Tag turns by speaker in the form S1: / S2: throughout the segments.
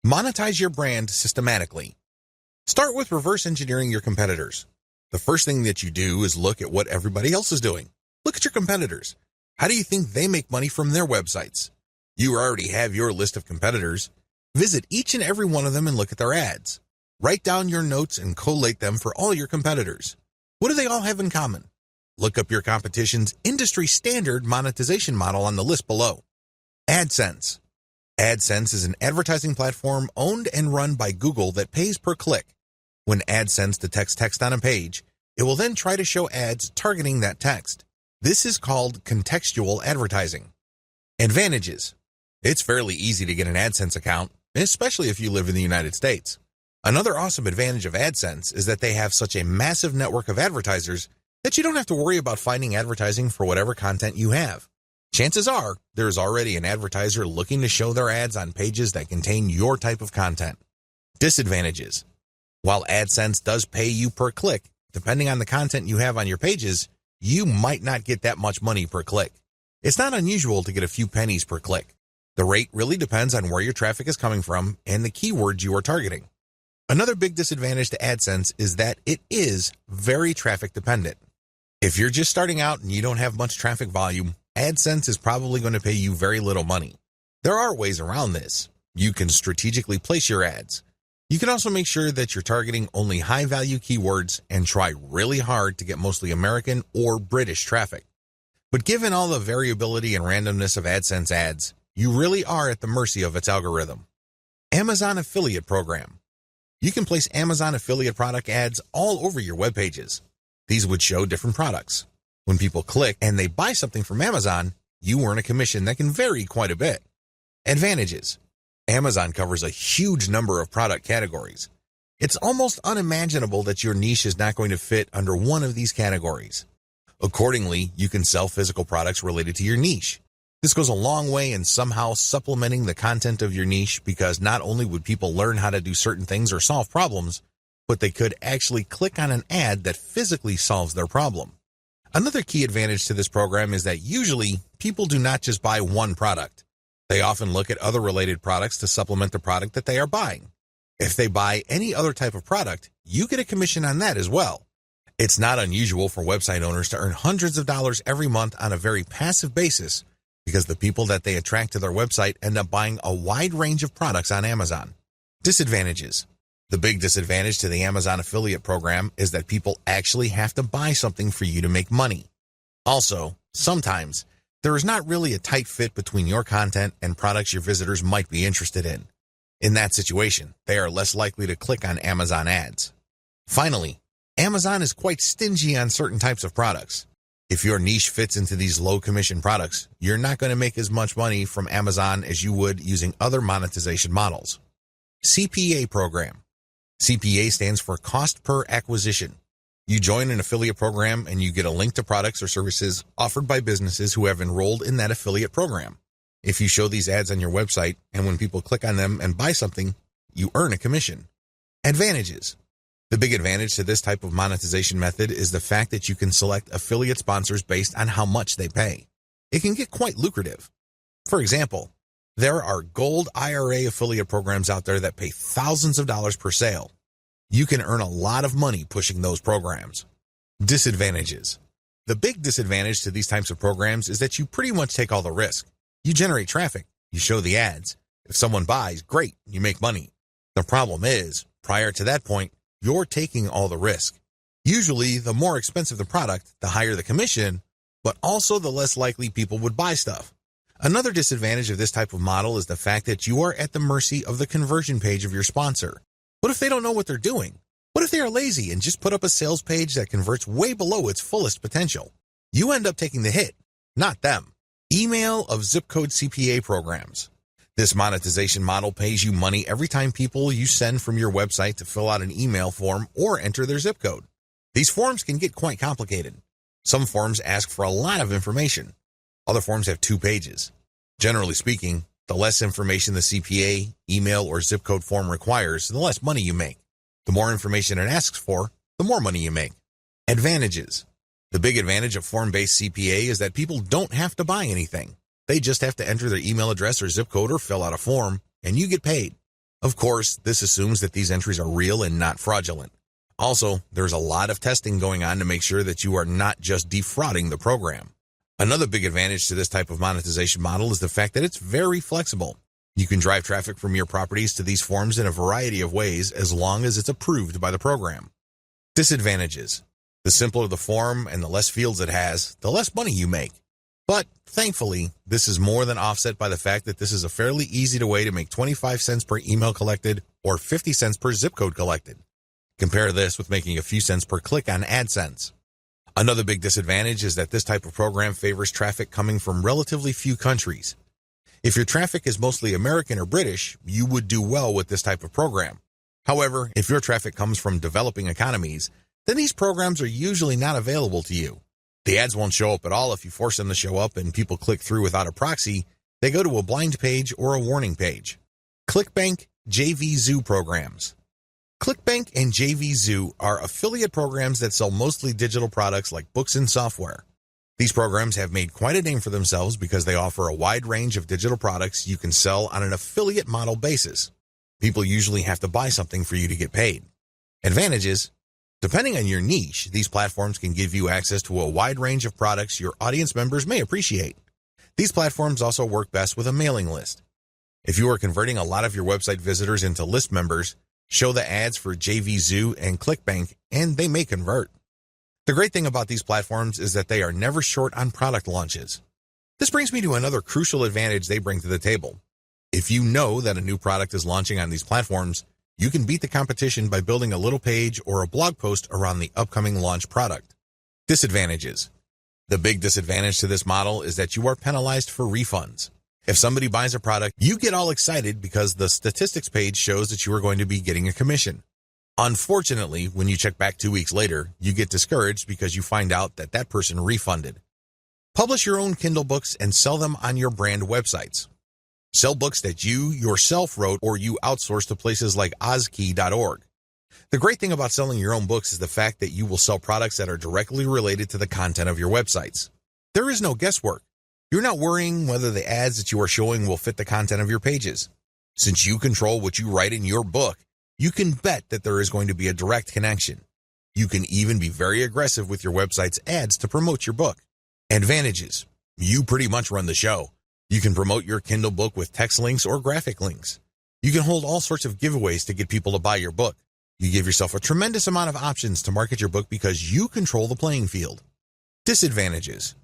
S1: Monetize your brand systematically. Start with reverse engineering your competitors. The first thing that you do is look at what everybody else is doing. Look at your competitors. How do you think they make money from their websites? You already have your list of competitors. Visit each and every one of them and look at their ads. Write down your notes and collate them for all your competitors. What do they all have in common? Look up your competition's industry standard monetization model on the list below. AdSense. AdSense is an advertising platform owned and run by Google that pays per click. When AdSense detects text on a page, it will then try to show ads targeting that text. This is called contextual advertising. Advantages. It's fairly easy to get an AdSense account, especially if you live in the United States. Another awesome advantage of AdSense is that they have such a massive network of advertisers that you don't have to worry about finding advertising for whatever content you have. Chances are, there's already an advertiser looking to show their ads on pages that contain your type of content. Disadvantages. While AdSense does pay you per click, depending on the content you have on your pages, you might not get that much money per click. It's not unusual to get a few pennies per click. The rate really depends on where your traffic is coming from and the keywords you are targeting. Another big disadvantage to AdSense is that it is very traffic dependent. If you're just starting out and you don't have much traffic volume, AdSense is probably going to pay you very little money. There are ways around this. You can strategically place your ads. You can also make sure that you're targeting only high-value keywords and try really hard to get mostly American or British traffic. But given all the variability and randomness of AdSense ads, you really are at the mercy of its algorithm. Amazon Affiliate Program. You can place Amazon affiliate product ads all over your web pages. These would show different products. When people click and they buy something from Amazon, you earn a commission that can vary quite a bit. Advantages. Amazon covers a huge number of product categories. It's almost unimaginable that your niche is not going to fit under one of these categories. Accordingly, you can sell physical products related to your niche. This goes a long way in somehow supplementing the content of your niche because not only would people learn how to do certain things or solve problems, but they could actually click on an ad that physically solves their problem. Another key advantage to this program is that usually people do not just buy one product. They often look at other related products to supplement the product that they are buying. If they buy any other type of product, you get a commission on that as well. It's not unusual for website owners to earn hundreds of dollars every month on a very passive basis because the people that they attract to their website end up buying a wide range of products on Amazon. Disadvantages. The big disadvantage to the Amazon affiliate program is that people actually have to buy something for you to make money. Also, sometimes, there is not really a tight fit between your content and products your visitors might be interested in. In that situation, they are less likely to click on Amazon ads. Finally, Amazon is quite stingy on certain types of products. If your niche fits into these low-commission products, you're not going to make as much money from Amazon as you would using other monetization models. CPA program. CPA stands for Cost Per Acquisition. You join an affiliate program and you get a link to products or services offered by businesses who have enrolled in that affiliate program. If you show these ads on your website and when people click on them and buy something, you earn a commission. Advantages. The big advantage to this type of monetization method is the fact that you can select affiliate sponsors based on how much they pay. It can get quite lucrative. For example, there are gold IRA affiliate programs out there that pay thousands of dollars per sale. You can earn a lot of money pushing those programs. Disadvantages. The big disadvantage to these types of programs is that you pretty much take all the risk. You generate traffic. You show the ads. If someone buys, great, you make money. The problem is, prior to that point, you're taking all the risk. Usually, the more expensive the product, the higher the commission, but also the less likely people would buy stuff. Another disadvantage of this type of model is the fact that you are at the mercy of the conversion page of your sponsor. What if they don't know what they're doing? What if they are lazy and just put up a sales page that converts way below its fullest potential? You end up taking the hit, not them. Email of zip code CPA programs. This monetization model pays you money every time people you send from your website to fill out an email form or enter their zip code. These forms can get quite complicated. Some forms ask for a lot of information. Other forms have 2 pages. Generally speaking, the less information the CPA, email, or zip code form requires, the less money you make. The more information it asks for, the more money you make. Advantages. The big advantage of form-based CPA is that people don't have to buy anything. They just have to enter their email address or zip code or fill out a form, and you get paid. Of course, this assumes that these entries are real and not fraudulent. Also, there's a lot of testing going on to make sure that you are not just defrauding the program. Another big advantage to this type of monetization model is the fact that it's very flexible. You can drive traffic from your properties to these forms in a variety of ways as long as it's approved by the program. Disadvantages. The simpler the form and the less fields it has, the less money you make. But thankfully, this is more than offset by the fact that this is a fairly easy way to make 25 cents per email collected or 50 cents per zip code collected. Compare this with making a few cents per click on AdSense. Another big disadvantage is that this type of program favors traffic coming from relatively few countries. If your traffic is mostly American or British, you would do well with this type of program. However, if your traffic comes from developing economies, then these programs are usually not available to you. The ads won't show up at all if you force them to show up and people click through without a proxy. They go to a blind page or a warning page. ClickBank JVZoo programs. ClickBank and JVZoo are affiliate programs that sell mostly digital products like books and software. These programs have made quite a name for themselves because they offer a wide range of digital products you can sell on an affiliate model basis. People usually have to buy something for you to get paid. Advantages. Depending on your niche, these platforms can give you access to a wide range of products your audience members may appreciate. These platforms also work best with a mailing list. If you are converting a lot of your website visitors into list members, show the ads for JVZoo and ClickBank, and they may convert. The great thing about these platforms is that they are never short on product launches. This brings me to another crucial advantage they bring to the table. If you know that a new product is launching on these platforms, you can beat the competition by building a little page or a blog post around the upcoming launch product. Disadvantages. The big disadvantage to this model is that you are penalized for refunds. If somebody buys a product, you get all excited because the statistics page shows that you are going to be getting a commission. Unfortunately, when you check back 2 weeks later, you get discouraged because you find out that that person refunded. Publish your own Kindle books and sell them on your brand websites. Sell books that you yourself wrote or you outsource to places like ozkey.org. The great thing about selling your own books is the fact that you will sell products that are directly related to the content of your websites. There is no guesswork. You're not worrying whether the ads that you are showing will fit the content of your pages. Since you control what you write in your book, you can bet that there is going to be a direct connection. You can even be very aggressive with your website's ads to promote your book. Advantages. You pretty much run the show. You can promote your Kindle book with text links or graphic links. You can hold all sorts of giveaways to get people to buy your book. You give yourself a tremendous amount of options to market your book because you control the playing field. Disadvantages.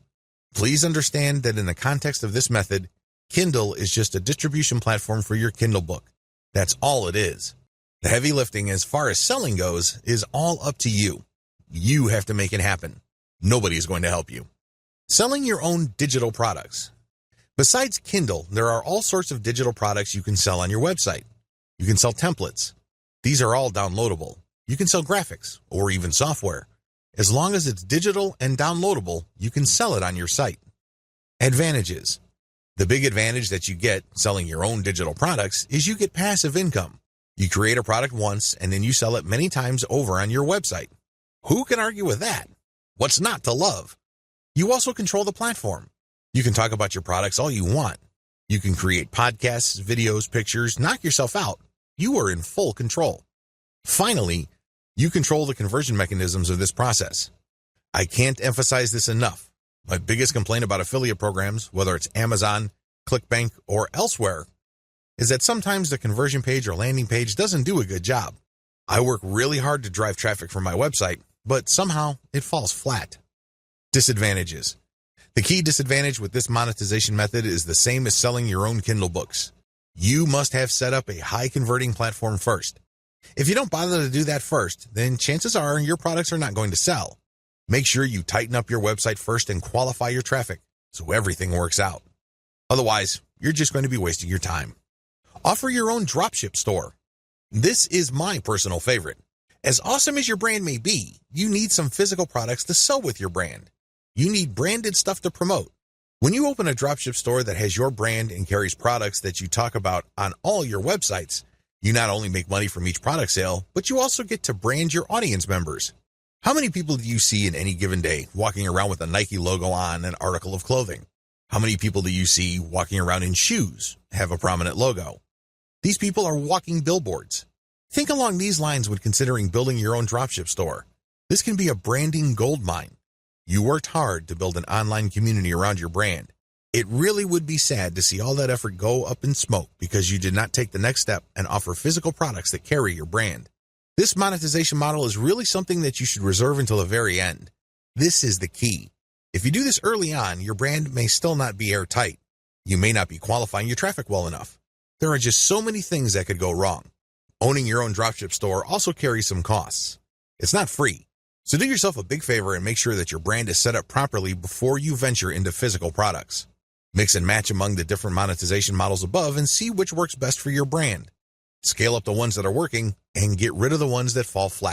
S1: Please understand that in the context of this method, Kindle is just a distribution platform for your Kindle book. That's all it is. The heavy lifting as far as selling goes is all up to you. You have to make it happen. Nobody is going to help you. Selling your own digital products. Besides Kindle, there are all sorts of digital products you can sell on your website. You can sell templates. These are all downloadable. You can sell graphics or even software. As long as it's digital and downloadable, you can sell it on your site. Advantages. The big advantage that you get selling your own digital products is you get passive income. You create a product once and then you sell it many times over on your website. Who can argue with that? What's not to love? You also control the platform. You can talk about your products all you want. You can create podcasts, videos, pictures, knock yourself out. You are in full control. Finally, you control the conversion mechanisms of this process. I can't emphasize this enough. My biggest complaint about affiliate programs, whether it's Amazon, ClickBank, or elsewhere, is that sometimes the conversion page or landing page doesn't do a good job. I work really hard to drive traffic from my website, but somehow it falls flat. Disadvantages. The key disadvantage with this monetization method is the same as selling your own Kindle books. You must have set up a high converting platform first. If you don't bother to do that first, then chances are your products are not going to sell. Make sure you tighten up your website first and qualify your traffic so everything works out. Otherwise, you're just going to be wasting your time. Offer your own dropship store. This is my personal favorite. As awesome as your brand may be, you need some physical products to sell with your brand. You need branded stuff to promote. When you open a dropship store that has your brand and carries products that you talk about on all your websites, you not only make money from each product sale, but you also get to brand your audience members. How many people do you see in any given day walking around with a Nike logo on an article of clothing? How many people do you see walking around in shoes have a prominent logo? These people are walking billboards. Think along these lines when considering building your own dropship store. This can be a branding goldmine. You worked hard to build an online community around your brand. It really would be sad to see all that effort go up in smoke because you did not take the next step and offer physical products that carry your brand. This monetization model is really something that you should reserve until the very end. This is the key. If you do this early on, your brand may still not be airtight. You may not be qualifying your traffic well enough. There are just so many things that could go wrong. Owning your own dropship store also carries some costs. It's not free. So do yourself a big favor and make sure that your brand is set up properly before you venture into physical products. Mix and match among the different monetization models above and see which works best for your brand. Scale up the ones that are working and get rid of the ones that fall flat.